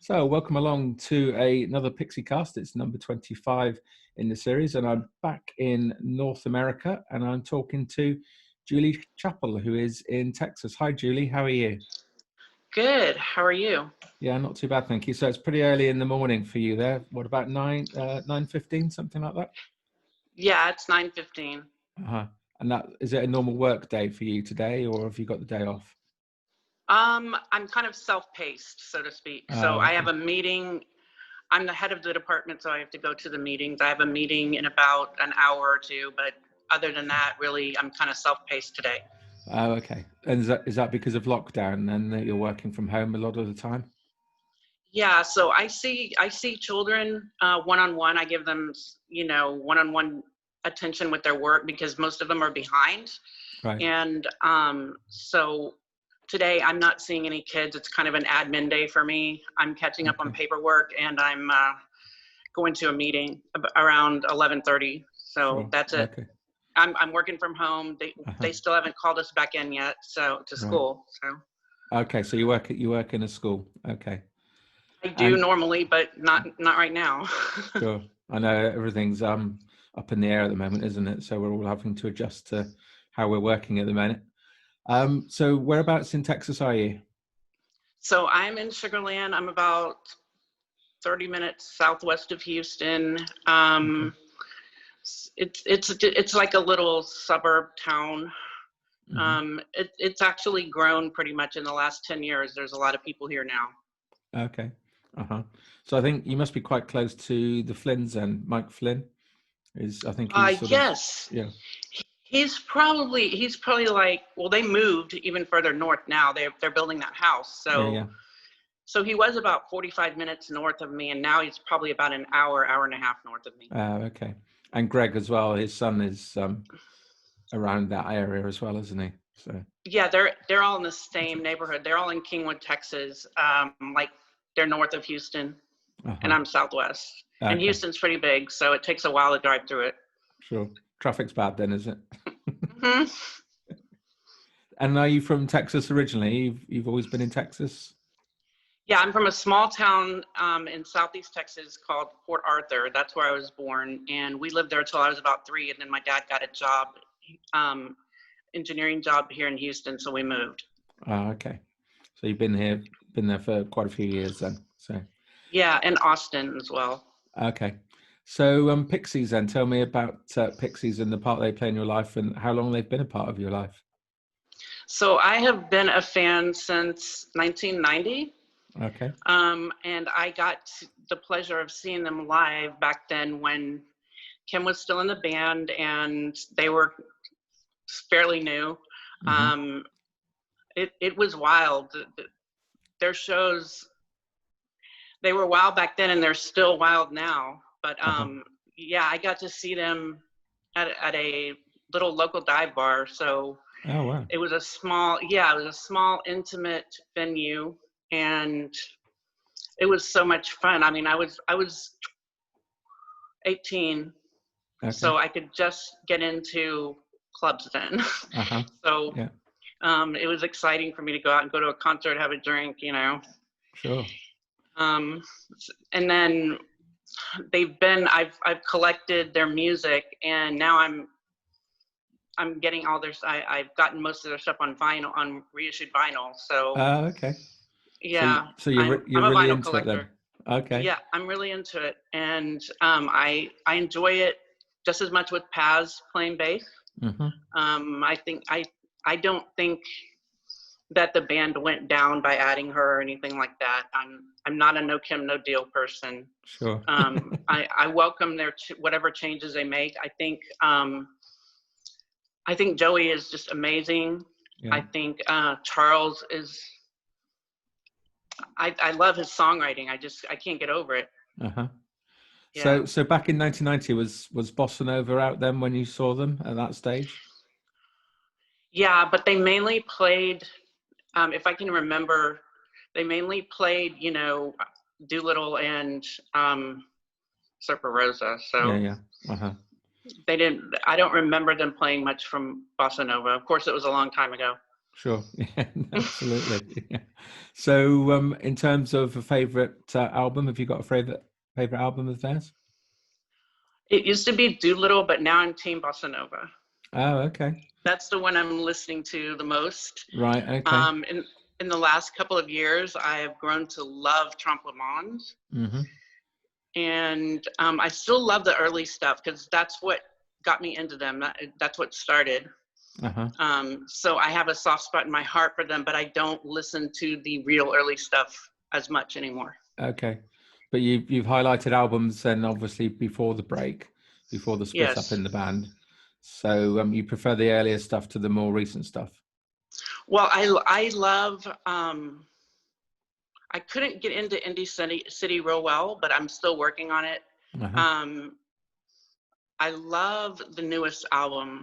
So, welcome along to another Pixiecast. It's number 25 in the series, and I'm back in North America, and I'm talking to Julie Chappell, who is in Texas. Hi, Julie. How are you? Good. How are you? Yeah, not too bad, thank you. So it's pretty early in the morning for you there. What about 9:15, something like that? Yeah, it's 9:15. Uh-huh. And that is it a normal work day for you today, or have you got the day off? I'm kind of self-paced, so to speak. So I have Okay. a meeting. I'm the head of the department, so I have to go to the meetings. I have a meeting in about an hour or two, but other than that, really, I'm kind of self-paced today. Oh, okay. And is that because of lockdown and that you're working from home a lot of the time? Yeah, so I see children one-on-one. I give them, one-on-one attention with their work because most of them are behind. Right. And so today I'm not seeing any kids. It's kind of an admin day for me. I'm catching up on paperwork, and I'm going to a meeting around 11:30. So Sure. that's it. Okay. I'm working from home. They still haven't called us back in yet, so to school. So Okay, so you work in a school. Okay. I do And normally, but not right now. sure. I know everything's up in the air at the moment, isn't it? So we're all having to adjust to how we're working at the minute. So whereabouts in Texas are you? So I'm in Sugar Land. I'm about 30 minutes southwest of Houston. Okay. It's like a little suburb town. Mm-hmm. It's actually grown pretty much in the last 10 years. There's a lot of people here now. Okay. Uh-huh. So I think you must be quite close to the Flynns, and Mike Flynn I think he's sort of, Yes. yeah. He's probably like, well, they moved even further north now. They're building that house. Yeah. So he was about 45 minutes north of me, and now he's probably about an hour and a half north of me. Okay. And Greg as well, his son is around that area as well, isn't he? So Yeah, they're all in the same neighborhood. They're all in Kingwood, Texas. Like they're north of Houston, and I'm southwest. And Okay. Houston's pretty big, so it takes a while to drive through it. Sure. Traffic's bad then, is it? Hmm. And are you from Texas originally? You've always been in Texas? Yeah, I'm from a small town in southeast Texas called Port Arthur. That's where I was born, and we lived there till I was about 3, and then my dad got a job, engineering job here in Houston, so we moved. Okay. So you've been there for quite a few years then. So Yeah, and Austin as well. okay. So Pixies then, tell me about Pixies and the part they play in your life and how long they've been a part of your life. So I have been a fan since 1990. Okay. And I got the pleasure of seeing them live back then when Kim was still in the band and they were fairly new. Mm-hmm. It was wild. Their shows, they were wild back then and they're still wild now. But yeah, I got to see them at a little local dive bar. So Oh wow. it was a small intimate venue, and it was so much fun. I mean, I was 18, so I could just get into clubs then. So yeah. It was exciting for me to go out and go to a concert, have a drink, Sure. And then I've collected their music, and now I'm getting all their. I've gotten most of their stuff on vinyl, on reissued vinyl. So Okay. yeah, So you're I'm a really vinyl into collector. it then. Okay. Yeah, I'm really into it, and I enjoy it just as much with Paz playing bass. Mm-hmm. I don't think that the band went down by adding her or anything like that. I'm not a no Kim no deal person. Sure. I welcome their whatever changes they make. I think Joey is just amazing. Yeah. I think Charles is. I love his songwriting. I can't get over it. Yeah. So back in 1990, was Bossanova out then when you saw them at that stage? Yeah, but they mainly played, if I can remember, they mainly played, Doolittle and Serpa Rosa. So Yeah. they didn't. I don't remember them playing much from Bossanova. Of course, it was a long time ago. Sure. Yeah, absolutely. Yeah. So, in terms of a favorite album, have you got a favorite album of theirs? It used to be Doolittle, but now I'm Team Bossanova. Oh, okay. That's the one I'm listening to the most. Right. Okay. In the last couple of years, I have grown to love Trompe le Monde. Mm-hmm. And I still love the early stuff because that's what got me into them. That's what started. Uh-huh. So I have a soft spot in my heart for them, but I don't listen to the real early stuff as much anymore. Okay. But you've highlighted albums then obviously before the break, before the split up Yes. in the band. So you prefer the earlier stuff to the more recent stuff? Well, I love. I couldn't get into Indie City real well, but I'm still working on it. Uh-huh. I love the newest album.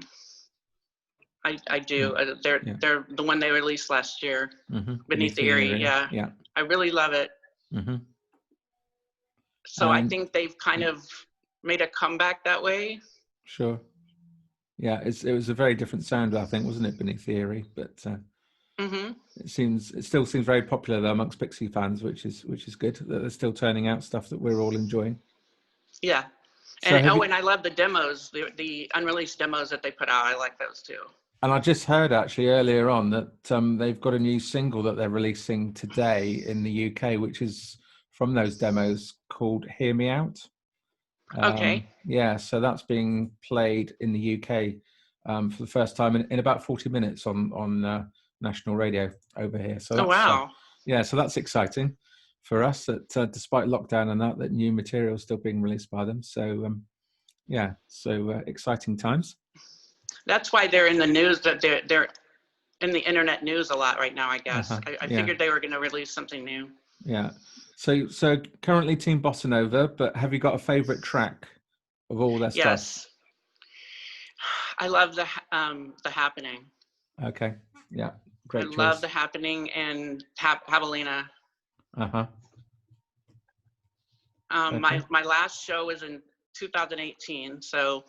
I do. Yeah. They're the one they released last year, Mm-hmm. Beneath the Eyrie. Yeah. Yeah. I really love it. Mm-hmm. So I think they've kind of made a comeback that way. Sure. Yeah, it was a very different sound, I think, wasn't it, Beneath the Eyrie? But it still seems very popular though amongst Pixie fans, which is good that they're still turning out stuff that we're all enjoying. Yeah. So And and I love the demos, the unreleased demos that they put out. I like those too. And I just heard actually earlier on that they've got a new single that they're releasing today in the UK, which is from those demos called "Hear Me Out." Okay. Yeah, so that's being played in the UK for the first time in about 40 minutes on national radio over here. So that's, wow. So that's exciting for us. That despite lockdown and that new material is still being released by them. So exciting times. That's why they're in the news. That they're in the internet news a lot right now. I guess I figured they were going to release something new. Yeah. So currently Team Bossanova, but have you got a favorite track of all their stuff? Yes. I love the Happening. Okay. Yeah. Great choice. Love the Happening and Havalina. Uh-huh. My last show was in 2018, so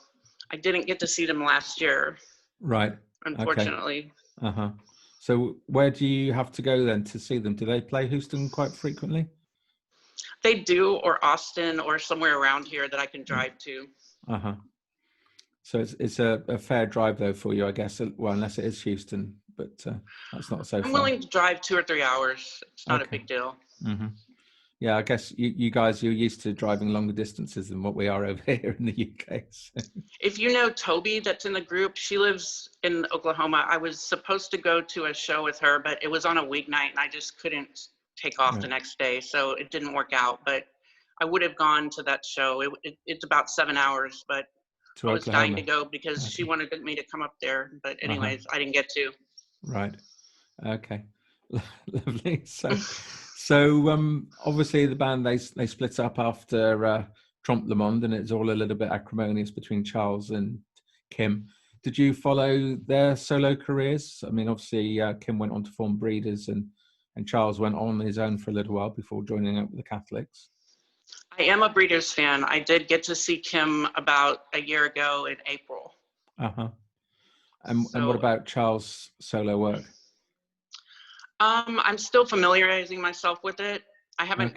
I didn't get to see them last year. Right. Unfortunately. Okay. Uh-huh. So where do you have to go then to see them? Do they play Houston quite frequently? They do, or Austin, or somewhere around here that I can drive to. Uh-huh. So it's a fair drive though for you, I guess. Well, unless it is Houston, but that's not so far. I'm willing to drive 2 or 3 hours. It's not a big deal. Mm-hmm. Yeah, I guess you guys, you're used to driving longer distances than what we are over here in the UK. So. If you know Toby, that's in the group, she lives in Oklahoma. I was supposed to go to a show with her, but it was on a weeknight and I just couldn't take off the next day. So it didn't work out, but I would have gone to that show. It's about 7 hours, but I was dying to go because she wanted me to come up there. But anyways, I didn't get to. Right. Okay. Lovely. So obviously the band they split up after Trompe le Monde, and it's all a little bit acrimonious between Charles and Kim. Did you follow their solo careers? I mean, obviously Kim went on to form Breeders, and Charles went on his own for a little while before joining up with the Catholics. I am a Breeders fan. I did get to see Kim about a year ago in April. Uh-huh. And what about Charles' solo work? I'm still familiarizing myself with it. I haven't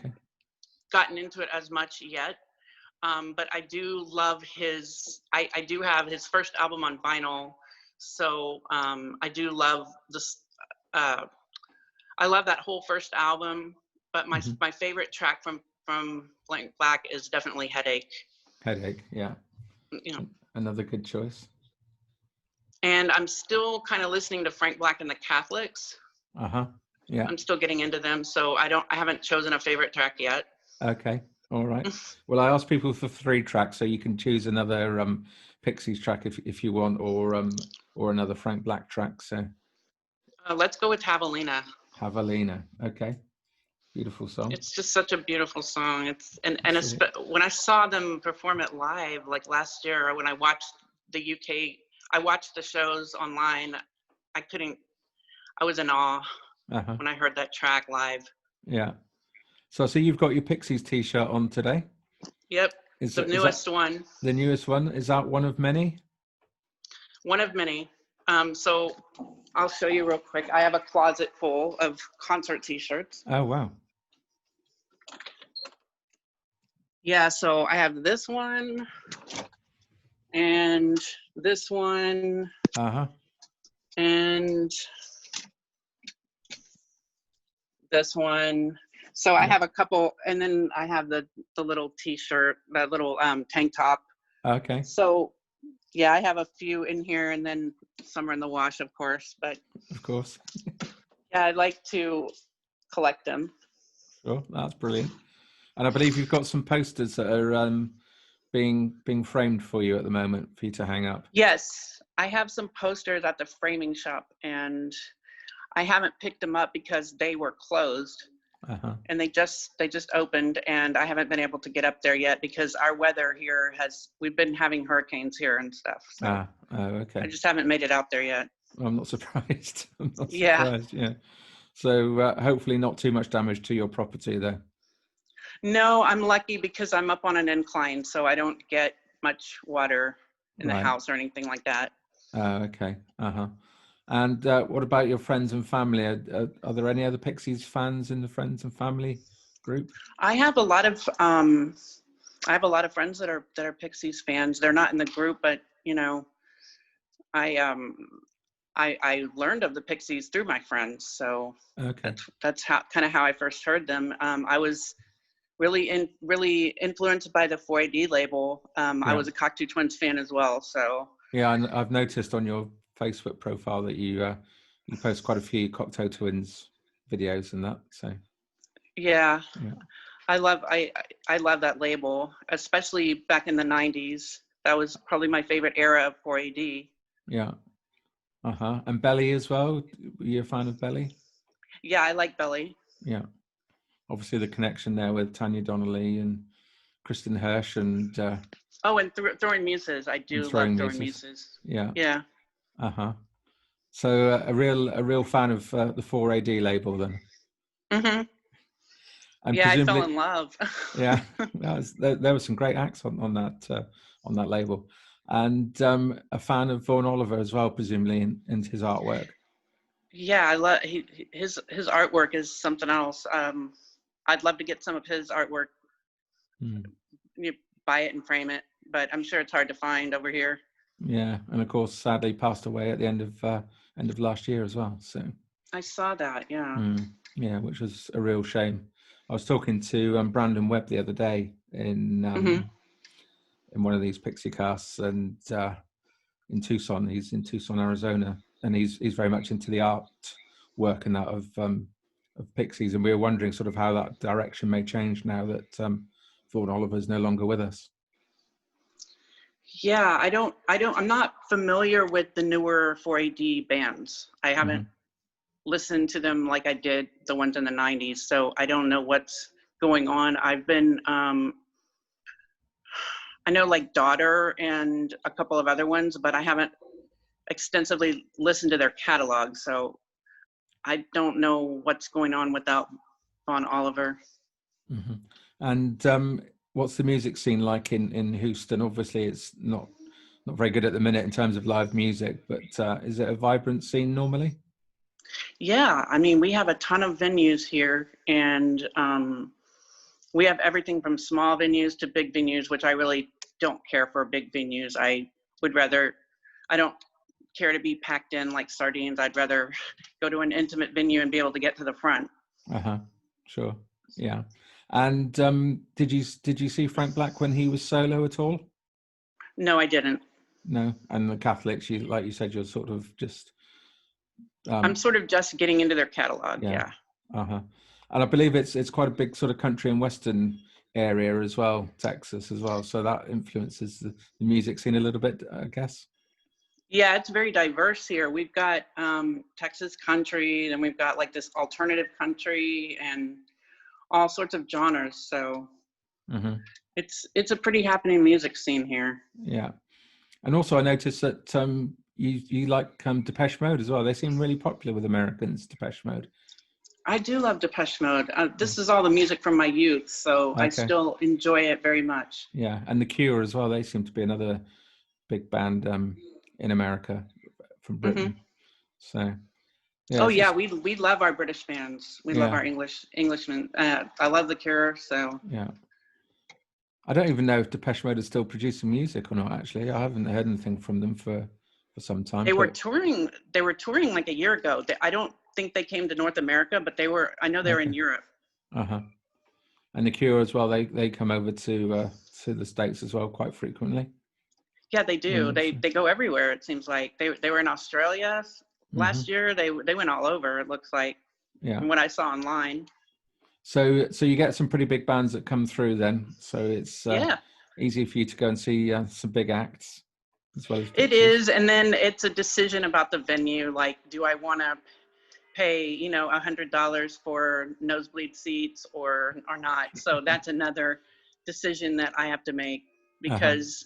gotten into it as much yet, but I do love his. I do have his first album on vinyl, so I do love this. I love that whole first album, but my favorite track from Blank Black is definitely Headache. Headache, yeah. Yeah. Another good choice. And I'm still kind of listening to Frank Black and the Catholics. Uh-huh. Yeah. I'm still getting into them, so I haven't chosen a favorite track yet. Okay. All right. Well, I asked people for 3 tracks, so you can choose another Pixies track if you want, or another Frank Black track. So let's go with Havalina. Havalina. Okay. Beautiful song. It's just such a beautiful song. It's when I saw them perform it live, like last year, when I watched the UK, I watched the shows online. I was in awe when I heard that track live. Yeah. So you've got your Pixies t-shirt on today? Yep. The newest one. The newest one? Is that one of many? One of many. So I'll show you real quick. I have a closet full of concert t-shirts. Oh, wow. Yeah, so I have this one and this one and this one. So I have a couple, and then I have the little t-shirt, that little tank top. Okay. So yeah, I have a few in here, and then some are in the wash, of course. But of course. yeah, I'd like to collect them. Sure, that's brilliant. And I believe you've got some posters that are being framed for you at the moment for you to hang up. Yes, I have some posters at the framing shop, and I haven't picked them up because they were closed. And they just opened, and I haven't been able to get up there yet because our weather here we've been having hurricanes here and stuff. So okay. I just haven't made it out there yet. I'm not surprised. I'm not surprised. Yeah. So hopefully not too much damage to your property there. No, I'm lucky because I'm up on an incline, so I don't get much water in the house or anything like that. Okay. And what about your friends and family? Are there any other Pixies fans in the friends and family group? I have a lot of friends that are Pixies fans. They're not in the group, but you know, I learned of the Pixies through my friends. So that's kind of how I first heard them. I was really influenced by the 4AD label. I was a Cocteau Twins fan as well. So yeah, I've noticed on your Facebook profile that you post quite a few Cocteau Twins videos and that. So yeah. I love that label, especially back in the 90s. That was probably my favorite era of 4AD. Yeah. And Belly as well. Were you a fan of Belly? Yeah, I like Belly. Yeah. Obviously the connection there with Tanya Donnelly and Kristen Hirsch and and Throwing Muses. I do love Throwing Muses. Yeah. Yeah. So a real fan of the 4AD label then. And yeah, I fell in love. Yeah, there were some great acts on that label, and a fan of Vaughan Oliver as well, presumably, in his artwork. Yeah, I love his artwork is something else. I'd love to get some of his artwork, you buy it and frame it, but I'm sure it's hard to find over here. Yeah, and of course, sadly passed away at the end of last year as well. So I saw that. Yeah. Yeah, which was a real shame. I was talking to Brandon Webb the other day in one of these Pixiecasts, and in Tucson. He's in Tucson, Arizona, and he's very much into the art work and that of Pixies. And we were wondering sort of how that direction may change now that Vaughan Oliver is no longer with us. Yeah, I'm not familiar with the newer 4AD bands. I haven't listened to them like I did the ones in the 90s, so I don't know what's going on. I've been, I know like Daughter and a couple of other ones, but I haven't extensively listened to their catalog, so I don't know what's going on without Vaughan Oliver. And what's the music scene like in Houston? Obviously, it's not very good at the minute in terms of live music, but is it a vibrant scene normally? Yeah, I mean, we have a ton of venues here, and we have everything from small venues to big venues, which I really don't care for big venues. I don't care to be packed in like sardines. I'd rather go to an intimate venue and be able to get to the front. Sure. Yeah. And did you see Frank Black when he was solo at all? No, I didn't. No. And the Catholics, like you said, you're sort of just I'm sort of just getting into their catalog. Yeah. And I believe it's quite a big sort of country and western area as well, Texas as well. So that influences the music scene a little bit, I guess. Yeah, it's very diverse here. We've got Texas country, and we've got like this alternative country and all sorts of genres. So it's a pretty happening music scene here. Yeah. And also I noticed that you like Depeche Mode as well. They seem really popular with Americans, Depeche Mode. I do love Depeche Mode. This is all the music from my youth, so I still enjoy it very much. Yeah, and The Cure as well. They seem to be another big band in America from Mm-hmm. Britain. So yeah, Oh yeah, we love our British bands. We love yeah, our Englishmen. I love The Cure. So yeah. I don't even know if Depeche Mode is still producing music or not. Actually, I haven't heard anything from them for some time. they were But touring. They were touring like a year ago. I don't think they came to North America, but they were. I know they were in okay, Europe. and the Cure as well. They come over to the States as well quite frequently. Yeah, they do. They So, go everywhere. It seems like they were in Australia last year. They went all over. It looks like yeah. from what I saw online. So you get some pretty big bands that come through then. So it's Yeah, easy for you to go and see some big acts as well as it Pixies. is. And then it's a decision about the venue. Like, do I want to pay, $100 for nosebleed seats or not? So that's another decision that I have to make, because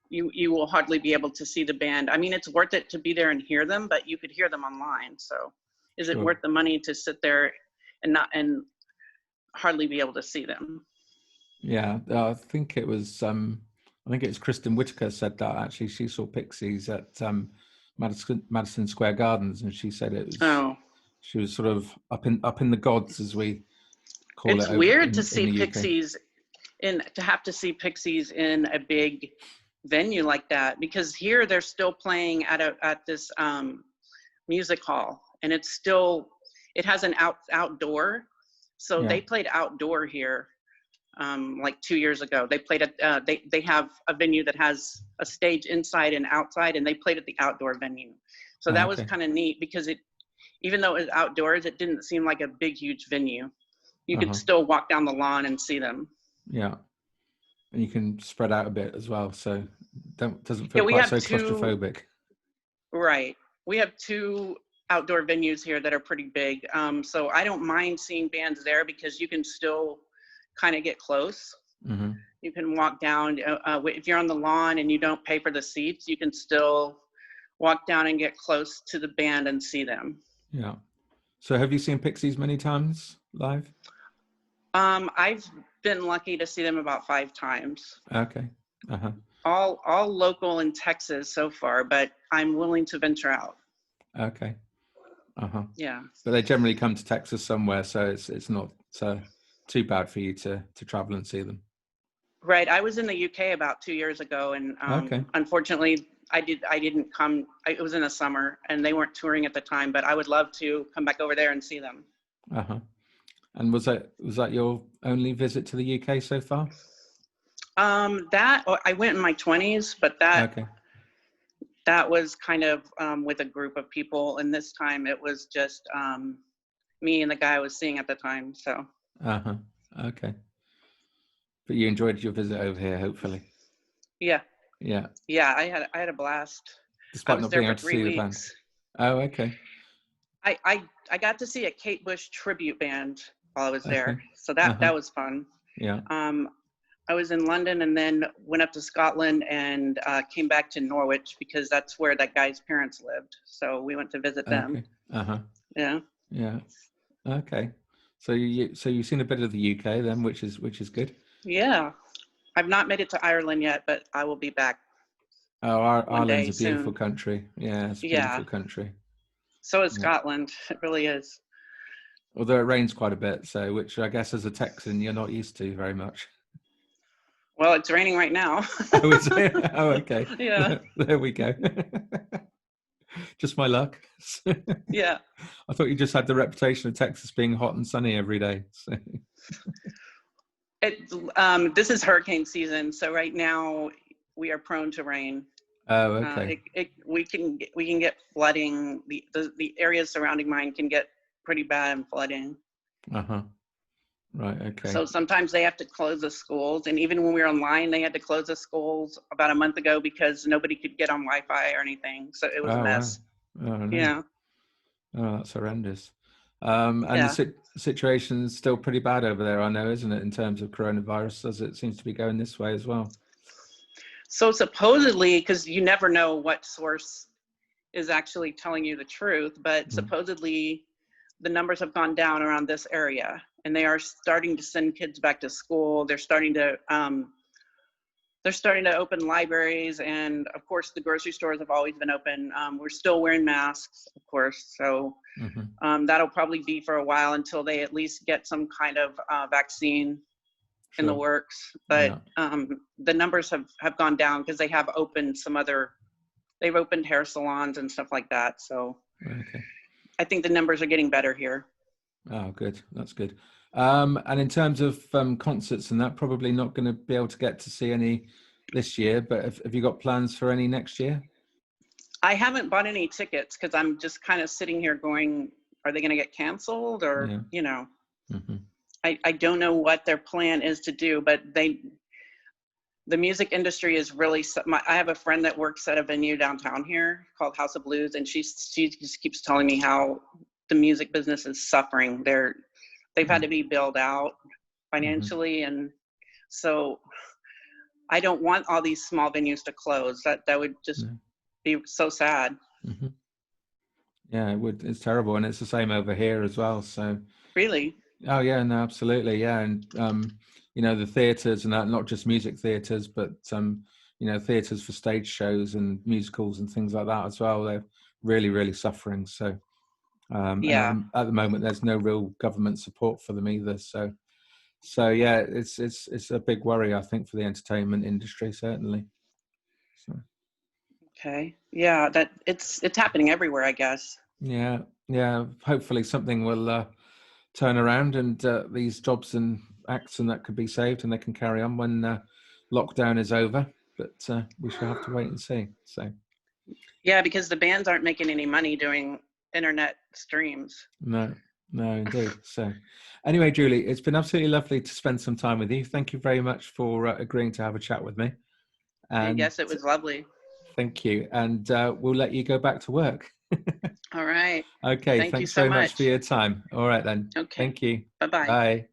you will hardly be able to see the band. I mean, it's worth it to be there and hear them, but you could hear them online. So is it Sure. worth the money to sit there and hardly be able to see them? Yeah, I think it was Kristen Whitaker said that actually. She saw Pixies at Madison Square Gardens, and she said Oh, she was sort of up in the gods, as we call it it's over weird to in see the UK. Pixies to have to see Pixies in a big venue like that, because here they're still playing at this music hall, and it has an outdoor. So Yeah. they played outdoor here like 2 years ago. They played at they have a venue that has a stage inside and outside, and they played at the outdoor venue. So that was Okay. kind of neat, because even though it was outdoors, it didn't seem like a big huge venue. You could still walk down the lawn and see them. Yeah, and you can spread out a bit as well, so doesn't Yeah, feel quite so claustrophobic. right. We have two outdoor venues here that are pretty big. So I don't mind seeing bands there, because you can still kind of get close. Mm-hmm. You can walk down. If you're on the lawn and you don't pay for the seats, you can still walk down and get close to the band and see them. Yeah. So have you seen Pixies many times live? I've been lucky to see them about 5 times. Okay. All local in Texas so far, but I'm willing to venture out. Okay. Yeah. But they generally come to Texas somewhere, so it's not too bad for you to travel and see them. Right. I was in the UK about 2 years ago, and Okay. unfortunately, I didn't come. It was in the summer, and they weren't touring at the time. But I would love to come back over there and see them. And was that your only visit to the UK so far? I went in my 20s, but that was kind of with a group of people, and this time it was just me and the guy I was seeing at the time. So. Okay. But you enjoyed your visit over here, hopefully. Yeah. Yeah. Yeah, I had a blast. Despite not being able to see the band. Oh, okay. I got to see a Kate Bush tribute band while I was there, so that was fun. Yeah. I was in London and then went up to Scotland and came back to Norwich, because that's where that guy's parents lived. So we went to visit them. Yeah. Yeah. Okay. So you've seen a bit of the UK then, which is good. Yeah. I've not made it to Ireland yet, but I will be back. Oh, Ireland's a beautiful soon. Country. Yeah, it's a beautiful country. So is Scotland. It really is. Although it rains quite a bit, so which I guess as a Texan you're not used to very much. Well, it's raining right now. Oh, is it? Oh, okay. Yeah. There we go. Just my luck. Yeah. I thought you just had the reputation of Texas being hot and sunny every day. So. This is hurricane season, so right now we are prone to rain. Oh, okay. We can get flooding. The areas surrounding mine can get pretty bad in flooding. Right. Okay. So sometimes they have to close the schools, and even when we were online, they had to close the schools about a month ago because nobody could get on Wi-Fi or anything. So it was a mess. Wow. Oh, no. Yeah. Oh, that's horrendous. And the situation's still pretty bad over there, I know, isn't it, in terms of coronavirus, as it seems to be going this way as well. So supposedly, because you never know what source is actually telling you the truth, but supposedly the numbers have gone down around this area, and they are starting to send kids back to school. They're starting to they're starting to open libraries, and of course the grocery stores have always been open. We're still wearing masks, of course, so that'll probably be for a while until they at least get some kind of vaccine in the works. But the numbers have gone down because they have opened they've opened hair salons and stuff like that. So I think the numbers are getting better here. Oh, good. That's good. And in terms of concerts and that, probably not going to be able to get to see any this year, but have you got plans for any next year? I haven't bought any tickets because I'm just kind of sitting here going, are they going to get canceled? Or, you know, I don't know what their plan is to do, but the music industry is really, I have a friend that works at a venue downtown here called House of Blues, and she just keeps telling me how the music business is suffering. They've had to be bailed out financially, and so I don't want all these small venues to close. That would just be so sad. Yeah, it would. It's terrible, and it's the same over here as well. So really. Oh yeah, no, absolutely, yeah, and you know, the theatres and that, not just music theatres, but you know, theatres for stage shows and musicals and things like that as well. They're really, really suffering. So and at the moment, there's no real government support for them either. So yeah, it's a big worry, I think, for the entertainment industry, certainly. So. Okay, yeah, that it's happening everywhere, I guess. Yeah. Hopefully, something will turn around, and these jobs and acts and that could be saved, and they can carry on when lockdown is over. But we shall have to wait and see. So. Yeah, because the bands aren't making any money doing internet streams. No, indeed. So, anyway, Julie, it's been absolutely lovely to spend some time with you. Thank you very much for agreeing to have a chat with me. And yes, it was lovely. Thank you, and we'll let you go back to work. All right. Okay. Thanks very much for your time. All right then. Okay. Thank you. Bye-bye. Bye.